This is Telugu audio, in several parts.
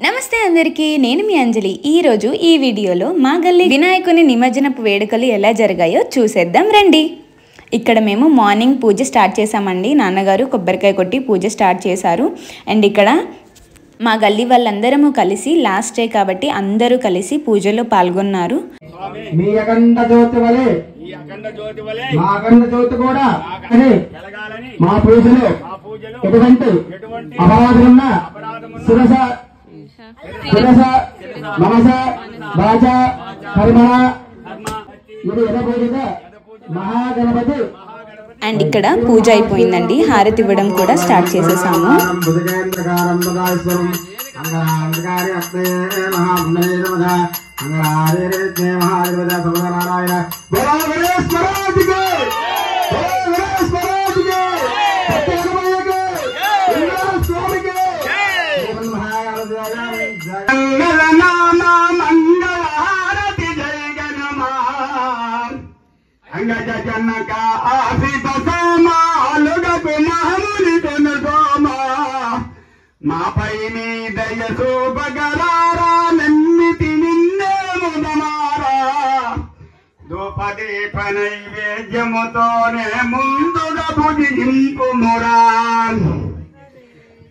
నమస్తే అందరికీ, నేను మీ అంజలి. ఈరోజు ఈ వీడియోలో మా గల్లీ వినాయకుని నిమజ్జనపు వేడుకలు ఎలా జరిగాయో చూసేద్దాం రండి. ఇక్కడ మేము మార్నింగ్ పూజ స్టార్ట్ చేసామండి. నాన్నగారు కొబ్బరికాయ కొట్టి పూజ స్టార్ట్ చేశారు. అండ్ ఇక్కడ మా గల్లీ వాళ్ళందరము కలిసి లాస్ట్ డే కాబట్టి అందరూ కలిసి పూజలో పాల్గొన్నారు. మీ అఖండ జ్యోతి వలె మా అఖండ జ్యోతి కూడా మా పూజలో ఎటువంటి అపరాధమున్న శిరస మనస వాచ కర్మణ ఇది యథపూజిత మహాగణపతి. అండ్ ఇక్కడ పూజ అయిపోయిందండి. హారతి ఇవ్వడం కూడా స్టార్ట్ చేసేసాము. మాపై నీ దయ శోభగలారా నమ్మితి నిన్నే ముదమారా దోపదీప నైవేద్యముతోనే ముందుగా భుజింపుమురా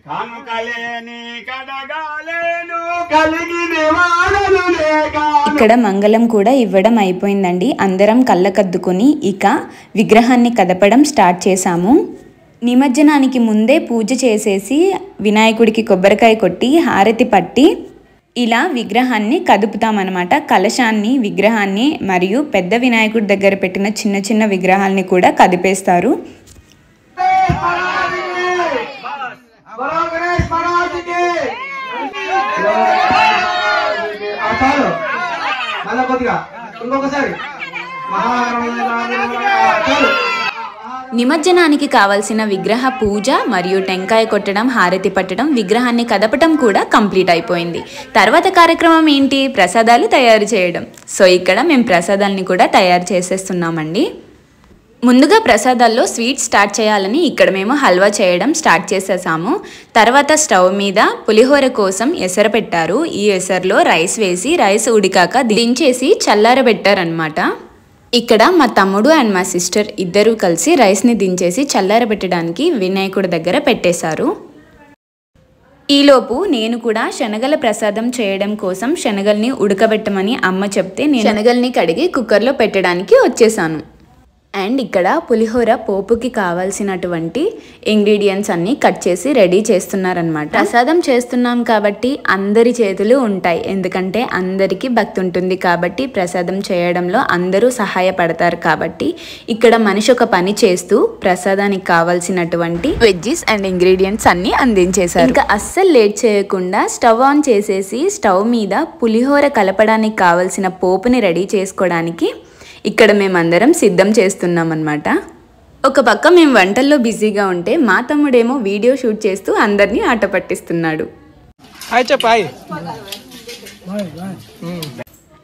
కానుకలేని కడగాలేను కలిగిన వాడను లేక. ఇక్కడ మంగళం కూడా ఇవ్వడం అయిపోయిందండి. అందరం కళ్ళకద్దుకొని ఇక విగ్రహాన్ని కదపడం స్టార్ట్ చేశాము. నిమజ్జనానికి ముందే పూజ చేసేసి వినాయకుడికి కొబ్బరికాయ కొట్టి హారతి పట్టి ఇలా విగ్రహాన్ని కదుపుతామన్నమాట. కలశాన్ని, విగ్రహాన్ని మరియు పెద్ద వినాయకుడి దగ్గర పెట్టిన చిన్న చిన్న విగ్రహాల్ని కూడా కదిపేస్తారు. నిమజ్జనానికి కావాల్సిన విగ్రహ పూజ మరియు టెంకాయ కొట్టడం, హారతి పట్టడం, విగ్రహాన్ని కదపటం కూడా కంప్లీట్ అయిపోయింది. తర్వాత కార్యక్రమం ఏంటి? ప్రసాదాలు తయారు చేయడం. సో ఇక్కడ మేము ప్రసాదాలని కూడా తయారు చేసేస్తున్నామండి. ముందుగా ప్రసాదాల్లో స్వీట్ స్టార్ట్ చేయాలని ఇక్కడ మేము హల్వా చేయడం స్టార్ట్ చేసేసాము. తర్వాత స్టవ్ మీద పులిహోర కోసం ఎసరు పెట్టారు. ఈ ఎసరులో రైస్ వేసి రైస్ ఉడికాక దించేసి చల్లారబెట్టారనమాట. ఇక్కడ మా తమ్ముడు అండ్ మా సిస్టర్ ఇద్దరూ కలిసి రైస్ని దించేసి చల్లారబెట్టడానికి వినాయకుడి దగ్గర పెట్టేశారు. ఈలోపు నేను కూడా శనగల ప్రసాదం చేయడం కోసం శనగల్ని ఉడకబెట్టమని అమ్మ చెప్తే నేను శనగల్ని కడిగి కుక్కర్లో పెట్టడానికి వచ్చేసాను. అండ్ ఇక్కడ పులిహోర పోపుకి కావాల్సినటువంటి ఇంగ్రీడియంట్స్ అన్నీ కట్ చేసి రెడీ చేస్తున్నారనమాట. ప్రసాదం చేస్తున్నాం కాబట్టి అందరి చేతులు ఉంటాయి. ఎందుకంటే అందరికీ భక్తి ఉంటుంది కాబట్టి ప్రసాదం చేయడంలో అందరూ సహాయపడతారు కాబట్టి ఇక్కడ మనిషి ఒక పని చేస్తూ ప్రసాదానికి కావాల్సినటువంటి వెజ్జీస్ అండ్ ఇంగ్రీడియంట్స్ అన్నీ అందించేశారు. ఇంకా అస్సలు లేట్ చేయకుండా స్టవ్ ఆన్ చేసేసి స్టవ్ మీద పులిహోర కలపడానికి కావాల్సిన పోపుని రెడీ చేసుకోవడానికి ఇక్కడ మేమందరం సిద్ధం చేస్తున్నాం అన్నమాట. ఒక పక్క మేము వంటల్లో బిజీగా ఉంటే మా తమ్ముడేమో వీడియో షూట్ చేస్తూ అందరినీ ఆట పట్టిస్తున్నాడు.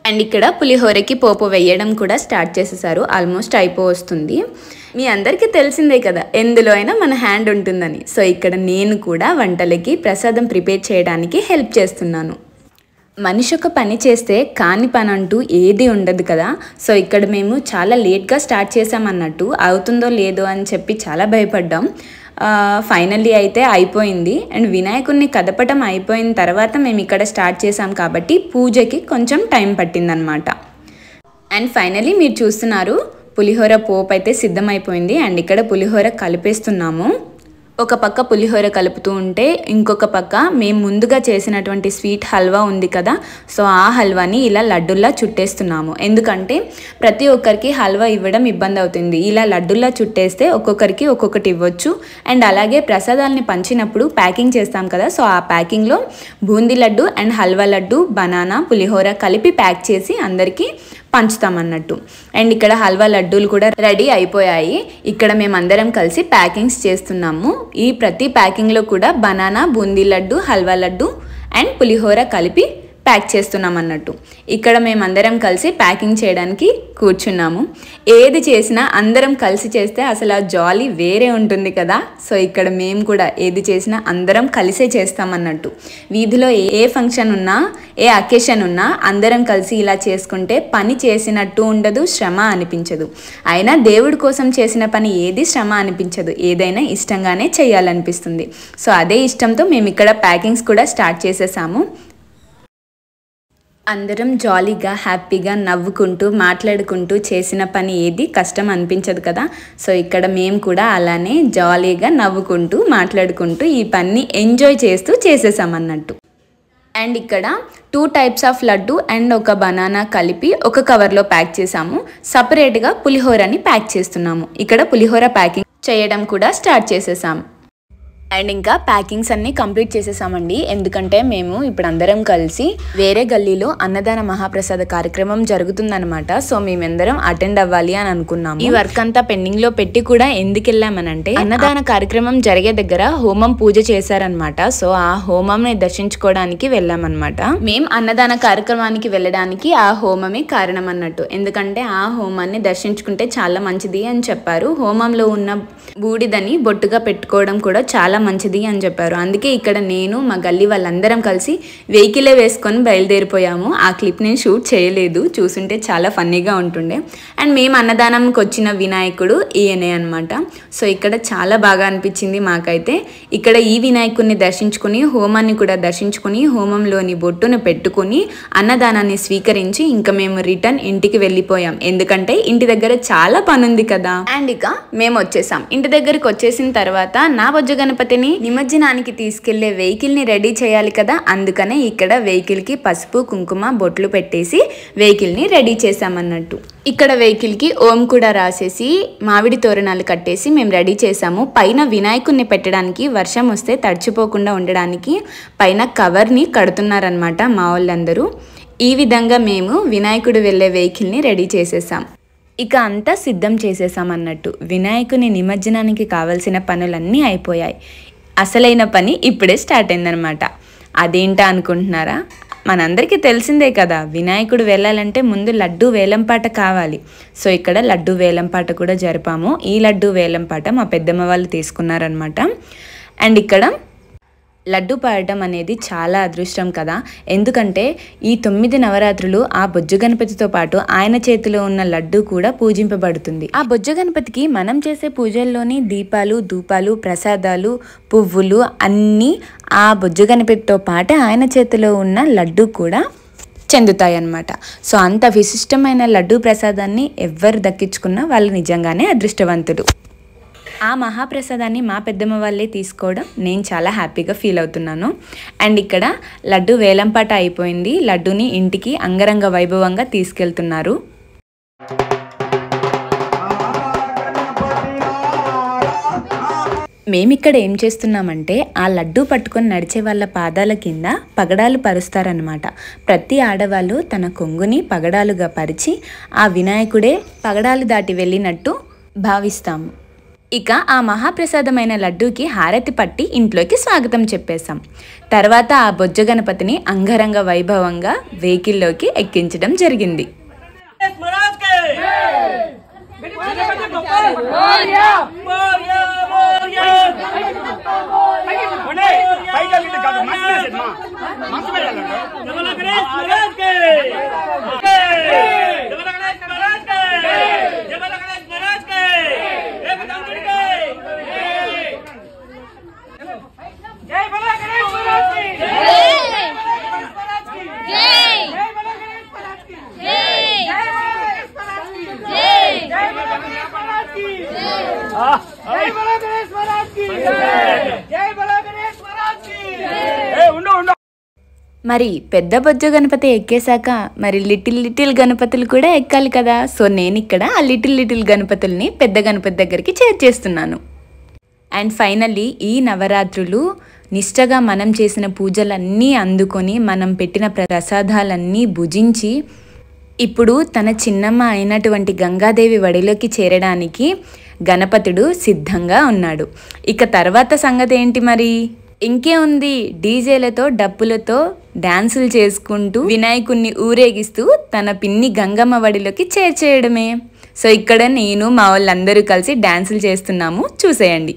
అండ్ ఇక్కడ పులిహోరకి పోపు వేయడం కూడా స్టార్ట్ చేసేసారు. ఆల్మోస్ట్ అయిపోవస్తుంది. మీ అందరికీ తెలిసిందే కదా ఎందులో అయినా మన హ్యాండ్ ఉంటుందని. సో ఇక్కడ నేను కూడా వంటలకి ప్రసాదం ప్రిపేర్ చేయడానికి హెల్ప్ చేస్తున్నాను. మనిషి ఒక పని చేస్తే కాని పని అంటూ ఏది ఉండదు కదా. సో ఇక్కడ మేము చాలా లేట్గా స్టార్ట్ చేసామన్నట్టు, అవుతుందో లేదో అని చెప్పి చాలా భయపడ్డాం. ఫైనల్లీ అయితే అయిపోయింది. అండ్ వినాయకుడిని కదపటం అయిపోయిన తర్వాత మేము ఇక్కడ స్టార్ట్ చేసాం కాబట్టి పూజకి కొంచెం టైం పట్టిందనమాట. అండ్ ఫైనల్లీ మీరు చూస్తున్నారు పులిహోర పోపు అయితే సిద్ధమైపోయింది. అండ్ ఇక్కడ పులిహోర కలిపేస్తున్నాము. ఒక పక్క పులిహోర కలుపుతూ ఉంటే ఇంకొక పక్క మేము ముందుగా చేసినటువంటి స్వీట్ హల్వా ఉంది కదా, సో ఆ హల్వాని ఇలా లడ్డుల్లా చుట్టేస్తున్నాము. ఎందుకంటే ప్రతి ఒక్కరికి హల్వా ఇవ్వడం ఇబ్బంది అవుతుంది. ఇలా లడ్డుల్లా చుట్టేస్తే ఒక్కొక్కరికి ఒక్కొక్కటి ఇవ్వచ్చు. అండ్ అలాగే ప్రసాదాలని పంచినప్పుడు ప్యాకింగ్ చేస్తాం కదా, సో ఆ ప్యాకింగ్లో బూందీ లడ్డు అండ్ హల్వా లడ్డు, బనానా, పులిహోర కలిపి ప్యాక్ చేసి అందరికీ పంచుతామన్నట్టు. అండ్ ఇక్కడ హల్వా లడ్డూలు కూడా రెడీ అయిపోయాయి. ఇక్కడ మేమందరం కలిసి ప్యాకింగ్స్ చేస్తున్నాము. ఈ ప్రతి ప్యాకింగ్లో కూడా బనానా, బూందీ లడ్డు, హల్వా లడ్డు అండ్ పులిహోర కలిపి ప్యాక్ చేస్తున్నాం అన్నట్టు. ఇక్కడ మేమందరం కలిసి ప్యాకింగ్ చేయడానికి కూర్చున్నాము. ఏది చేసినా అందరం కలిసి చేస్తే అసలు ఆ జాలీ వేరే ఉంటుంది కదా. సో ఇక్కడ మేము కూడా ఏది చేసినా అందరం కలిసే చేస్తామన్నట్టు. వీధిలో ఏ ఫంక్షన్ ఉన్నా, ఏ అకేషన్ ఉన్నా అందరం కలిసి ఇలా చేసుకుంటే పని చేసినట్టు ఉండదు, శ్రమ అనిపించదు. అయినా దేవుడి కోసం చేసిన పని ఏది శ్రమ అనిపించదు, ఏదైనా ఇష్టంగానే చేయాలనిపిస్తుంది. సో అదే ఇష్టంతో మేము ఇక్కడ ప్యాకింగ్స్ కూడా స్టార్ట్ చేసేసాము. అందరం జాలీగా హ్యాపీగా నవ్వుకుంటూ మాట్లాడుకుంటూ చేసిన పని ఏది కష్టం అనిపించదు కదా. సో ఇక్కడ మేము కూడా అలానే జాలీగా నవ్వుకుంటూ మాట్లాడుకుంటూ ఈ పని ఎంజాయ్ చేస్తూ చేసేసామన్నట్టు. అండ్ ఇక్కడ 2 టైప్స్ ఆఫ్ లడ్డు అండ్ ఒక బనానా కలిపి ఒక కవర్లో ప్యాక్ చేసాము. సపరేట్గా పులిహోరని ప్యాక్ చేస్తున్నాము. ఇక్కడ పులిహోర ప్యాకింగ్ చేయడం కూడా స్టార్ట్ చేసేసాము. అండ్ ఇంకా ప్యాకింగ్స్ అన్నీ కంప్లీట్ చేసేసామండి. ఎందుకంటే మేము ఇప్పుడు అందరం కలిసి వేరే గల్లీలో అన్నదాన మహాప్రసాద కార్యక్రమం జరుగుతుందనమాట. సో మేమందరం అటెండ్ అవ్వాలి అని అనుకున్నాము. ఈ వర్క్ అంతా పెండింగ్ లో పెట్టి కూడా ఎందుకు వెళ్ళామనంటే అన్నదాన కార్యక్రమం జరిగే దగ్గర హోమం పూజ చేశారనమాట. సో ఆ హోమంని దర్శించుకోవడానికి వెళ్ళామన్నమాట. మేము అన్నదాన కార్యక్రమానికి వెళ్ళడానికి ఆ హోమమే కారణం అన్నట్టు. ఎందుకంటే ఆ హోమాన్ని దర్శించుకుంటే చాలా మంచిది అని చెప్పారు. హోమంలో ఉన్న బూడిదని బొట్టుగా పెట్టుకోవడం కూడా చాలా మంచిది అని చెప్పారు. అందుకే ఇక్కడ నేను మా గల్లీ వాళ్ళందరం కలిసి వెహికలే వేసుకొని బయలుదేరిపోయాము. ఆ క్లిప్ నేను షూట్ చేయలేదు, చూసుంటే చాలా ఫన్నీగా ఉంటుండే. అండ్ మేము అన్నదానంకి వచ్చిన వినాయకుడు ఈయనే అనమాట. సో ఇక్కడ చాలా బాగా అనిపించింది మాకైతే. ఇక్కడ ఈ వినాయకుడిని దర్శించుకుని హోమాన్ని కూడా దర్శించుకుని హోమంలోని బొట్టును పెట్టుకుని అన్నదానాన్ని స్వీకరించి ఇంకా మేము రిటర్న్ ఇంటికి వెళ్ళిపోయాం. ఎందుకంటే ఇంటి దగ్గర చాలా పని ఉంది కదా. అండ్ ఇక మేము వచ్చేసాం. ఇంటి దగ్గరికి వచ్చేసిన తర్వాత నా బొజ్జ గణపతిని నిమజ్జనానికి తీసుకెళ్లే వెహికల్ ని రెడీ చేయాలి కదా. అందుకనే ఇక్కడ వెహికల్ కి పసుపు కుంకుమ బొట్లు పెట్టేసి వెహికల్ ని రెడీ చేసామన్నట్టు. ఇక్కడ వెహికల్ కి ఓం కూడా రాసేసి మామిడి తోరణాలు కట్టేసి మేము రెడీ చేసాము. పైన వినాయకుడిని పెట్టడానికి వర్షం వస్తే తడిచిపోకుండా ఉండడానికి పైన కవర్ ని కడుతున్నారనమాట మా వాళ్ళందరూ. ఈ విధంగా మేము వినాయకుడు వెళ్లే వెహికల్ ని రెడీ చేసేసాం. ఇక అంతా సిద్ధం చేసేసామన్నట్టు. వినాయకుని నిమజ్జనానికి కావాల్సిన పనులన్నీ అయిపోయాయి. అసలైన పని ఇప్పుడే స్టార్ట్ అయిందనమాట. అదేంటా అనుకుంటున్నారా? మనందరికీ తెలిసిందే కదా, వినాయకుడు వెళ్ళాలంటే ముందు లడ్డు వేలంపాట కావాలి. సో ఇక్కడ లడ్డు వేలంపాట కూడా జరిపాము. ఈ లడ్డు వేలంపాట మా పెద్దమ్మ వాళ్ళు తీసుకున్నారనమాట. అండ్ ఇక్కడ లడ్డు పాడటం అనేది చాలా అదృష్టం కదా. ఎందుకంటే ఈ 9 నవరాత్రులు ఆ బొజ్జ గణపతితో పాటు ఆయన చేతిలో ఉన్న లడ్డు కూడా పూజింపబడుతుంది. ఆ బొజ్జ గణపతికి మనం చేసే పూజల్లోని దీపాలు ధూపాలు ప్రసాదాలు పువ్వులు అన్నీ ఆ బొజ్జ గణపతితో పాటు ఆయన చేతిలో ఉన్న లడ్డు కూడా చెందుతాయి అన్నమాట. సో అంత విశిష్టమైన లడ్డు ప్రసాదాన్ని ఎవ్వరు దక్కించుకున్నా వాళ్ళు నిజంగానే అదృష్టవంతులు. ఆ మహాప్రసాదాన్ని మా పెద్దమ్మ వాళ్ళే తీసుకోవడం నేను చాలా హ్యాపీగా ఫీల్ అవుతున్నాను. అండ్ ఇక్కడ లడ్డు వేలంపాట అయిపోయింది. లడ్డుని ఇంటికి అంగరంగ వైభవంగా తీసుకెళ్తున్నారు. మేమిక్కడ ఏం చేస్తున్నామంటే ఆ లడ్డు పట్టుకొని నడిచే వాళ్ళ పాదాల కింద పగడాలు పరుస్తారనమాట. ప్రతి ఆడవాళ్ళు తన కొంగుని పగడాలుగా పరిచి ఆ వినాయకుడే పగడాలు దాటి వెళ్ళినట్టు భావిస్తాము. ఇక ఆ మహాప్రసాదమైన లడ్డూకి హారతి పట్టి ఇంట్లోకి స్వాగతం చెప్పేశాం. తర్వాత ఆ బొజ్జ గణపతిని అంగరంగ వైభవంగా వెహికల్లోకి ఎక్కించడం జరిగింది. మరి పెద్ద బొజ్జ గణపతి ఎక్కేశాక మరి లిటిల్ గణపతులు కూడా ఎక్కాలి కదా. సో నేను ఇక్కడ ఆ లిటిల్ గణపతుల్ని పెద్ద గణపతి దగ్గరికి చేర్చేస్తున్నాను. అండ్ ఫైనల్లీ ఈ నవరాత్రులు నిష్టగా మనం చేసిన పూజలన్నీ అందుకొని మనం పెట్టిన ప్రసాదాలన్నీ భుజించి ఇప్పుడు తన చిన్నమ్మ అయినటువంటి గంగాదేవి వడిలోకి చేరడానికి గణపతుడు సిద్ధంగా ఉన్నాడు. ఇక తర్వాత సంగతి ఏంటి మరి? ఇంకే ఉంది, డీజేలతో డప్పులతో డాన్సులు చేసుకుంటూ వినాయకుడిని ఊరేగిస్తూ తన పిన్ని గంగమ్మ వడిలోకి చేర్చేయడమే. సో ఇక్కడ నేను మా వాళ్ళందరూ కలిసి డాన్సులు చేస్తున్నాము, చూసేయండి.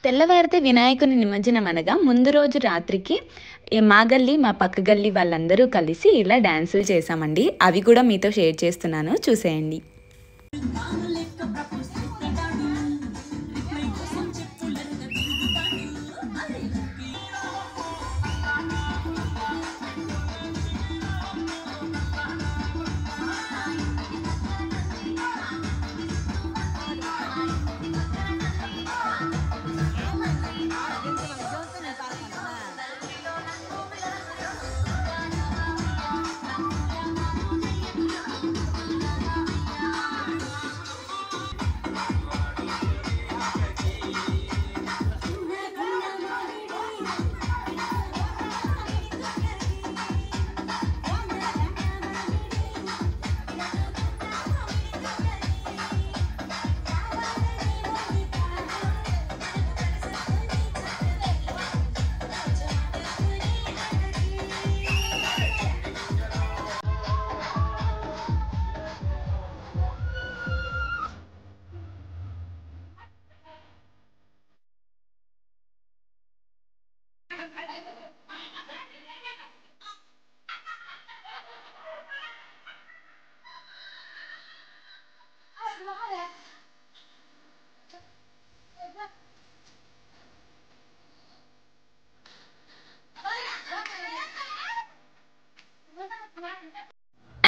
తెల్లవారితే వినాయకుని నిమజ్జనం అనగా ముందు రోజు రాత్రికి మా గల్లీ మా పక్క గల్లీ వాళ్ళందరూ కలిసి ఇలా డాన్సులు చేసామండి. అవి కూడా మీతో షేర్ చేస్తున్నాను, చూసేయండి.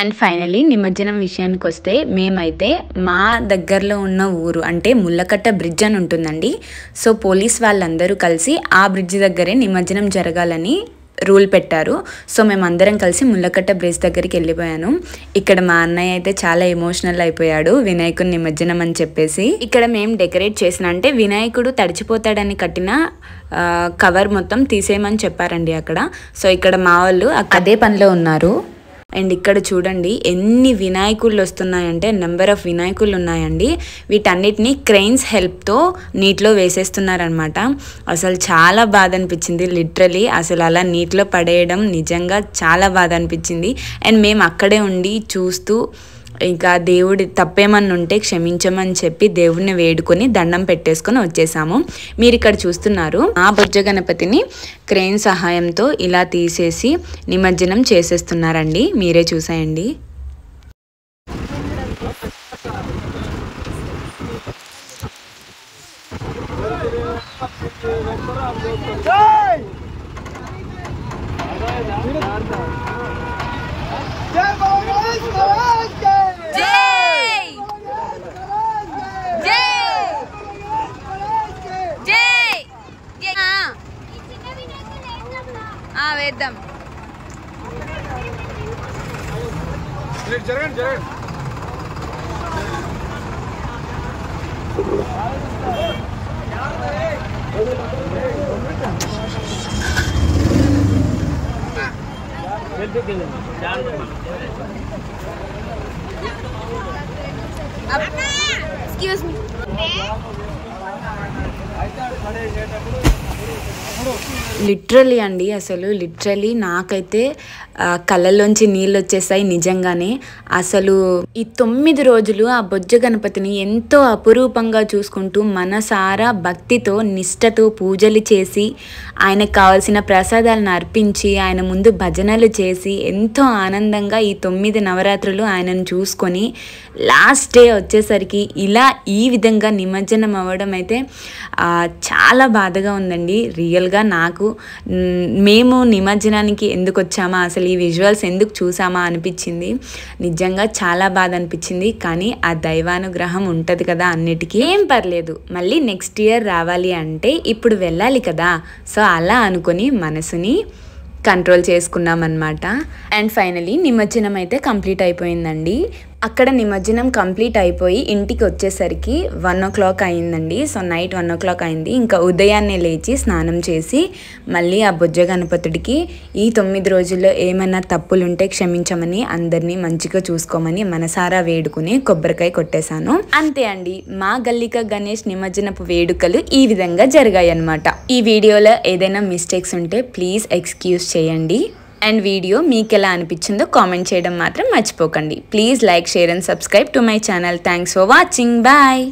అండ్ ఫైనలీ నిమజ్జనం విషయానికి వస్తే మేమైతే మా దగ్గరలో ఉన్న ఊరు అంటే ముళ్ళకట్ట బ్రిడ్జ్ అని ఉంటుందండి. సో పోలీస్ వాళ్ళందరూ కలిసి ఆ బ్రిడ్జ్ దగ్గరే నిమజ్జనం జరగాలని రూల్ పెట్టారు. సో మేమందరం కలిసి ముళ్ళకట్ట బ్రిడ్జ్ దగ్గరికి వెళ్ళిపోయాను. ఇక్కడ మా అన్నయ్య అయితే చాలా ఎమోషనల్ అయిపోయాడు వినాయకుడి నిమజ్జనం అని చెప్పేసి. ఇక్కడ మేము డెకరేట్ చేసిన అంటే వినాయకుడు తడిచిపోతాడని కట్టిన కవర్ మొత్తం తీసేయమని చెప్పారండి అక్కడ. సో ఇక్కడ మా వాళ్ళు అదే పనిలో ఉన్నారు. అండ్ ఇక్కడ చూడండి ఎన్ని వినాయకుళ్ళు వస్తున్నాయంటే నెంబర్ ఆఫ్ వినాయకుళ్ళు ఉన్నాయండి. వీటన్నిటిని క్రెయిన్స్ హెల్ప్తో నీటిలో వేసేస్తున్నారనమాట. అసలు చాలా బాధ అనిపించింది లిటరలీ. అసలు అలా నీటిలో పడేయడం నిజంగా చాలా బాధ అనిపించింది. అండ్ మేము అక్కడే ఉండి చూస్తూ ఇంకా దేవుడి తప్పేమన్నా ఉంటే క్షమించమని చెప్పి దేవుడిని వేడుకొని దండం పెట్టేసుకొని వచ్చేసాము. మీరు ఇక్కడ చూస్తున్నారు ఆ బొజ్జ గణపతిని క్రెయిన్ సహాయంతో ఇలా తీసేసి నిమజ్జనం చేసేస్తున్నారండి. మీరే చూసేయండి. వేద్దాం. Excuse me. లిటరలీ అండి, అసలు లిటరలీ నాకైతే కళ్ళల్లోంచి నీళ్ళు వచ్చేసాయి నిజంగానే. అసలు ఈ 9 రోజులు ఆ బొజ్జ గణపతిని ఎంతో అపురూపంగా చూసుకుంటూ మనసారా భక్తితో నిష్టతో పూజలు చేసి ఆయనకు కావాల్సిన ప్రసాదాలను అర్పించి ఆయన ముందు భజనలు చేసి ఎంతో ఆనందంగా ఈ 9 నవరాత్రులు ఆయనను చూసుకొని లాస్ట్ డే వచ్చేసరికి ఇలా ఈ విధంగా నిమజ్జనం అవ్వడం అయితే చాలా బాధగా ఉందండి రియల్గా. నాకు మేము నిమజ్జనానికి ఎందుకు వచ్చామా, అసలు ఈ విజువల్స్ ఎందుకు చూసామా అనిపించింది. నిజంగా చాలా బాధ అనిపించింది. కానీ ఆ దైవానుగ్రహం ఉంటుంది కదా అన్నిటికీ. ఏం పర్లేదు, మళ్ళీ నెక్స్ట్ ఇయర్ రావాలి అంటే ఇప్పుడు వెళ్ళాలి కదా. సో అలా అనుకొని మనసుని కంట్రోల్ చేసుకున్నాం అన్నమాట. అండ్ ఫైనలీ నిమజ్జనం అయితే కంప్లీట్ అయిపోయిందండి. అక్కడ నిమజ్జనం కంప్లీట్ అయిపోయి ఇంటికి వచ్చేసరికి 1 o'clock అయిందండి. సో నైట్ 1 o'clock అయింది. ఇంకా ఉదయాన్నే లేచి స్నానం చేసి మళ్ళీ ఆ బొజ్జ గణపతుడికి ఈ 9 రోజుల్లో ఏమైనా తప్పులుంటే క్షమించమని, అందరినీ మంచిగా చూసుకోమని మనసారా వేడుకుని కొబ్బరికాయ కొట్టేశాను. అంతే అండి, మా గల్లిక గణేష్ నిమజ్జనపు వేడుకలు ఈ విధంగా జరిగాయి అన్నమాట. ఈ వీడియోలో ఏదైనా మిస్టేక్స్ ఉంటే ప్లీజ్ ఎక్స్క్యూజ్ చేయండి. అండ్ వీడియో మీకు ఎలా అనిపించిందో కామెంట్ చేయడం మాత్రం మర్చిపోకండి. Please like, share and subscribe to my channel. Thanks for watching. Bye.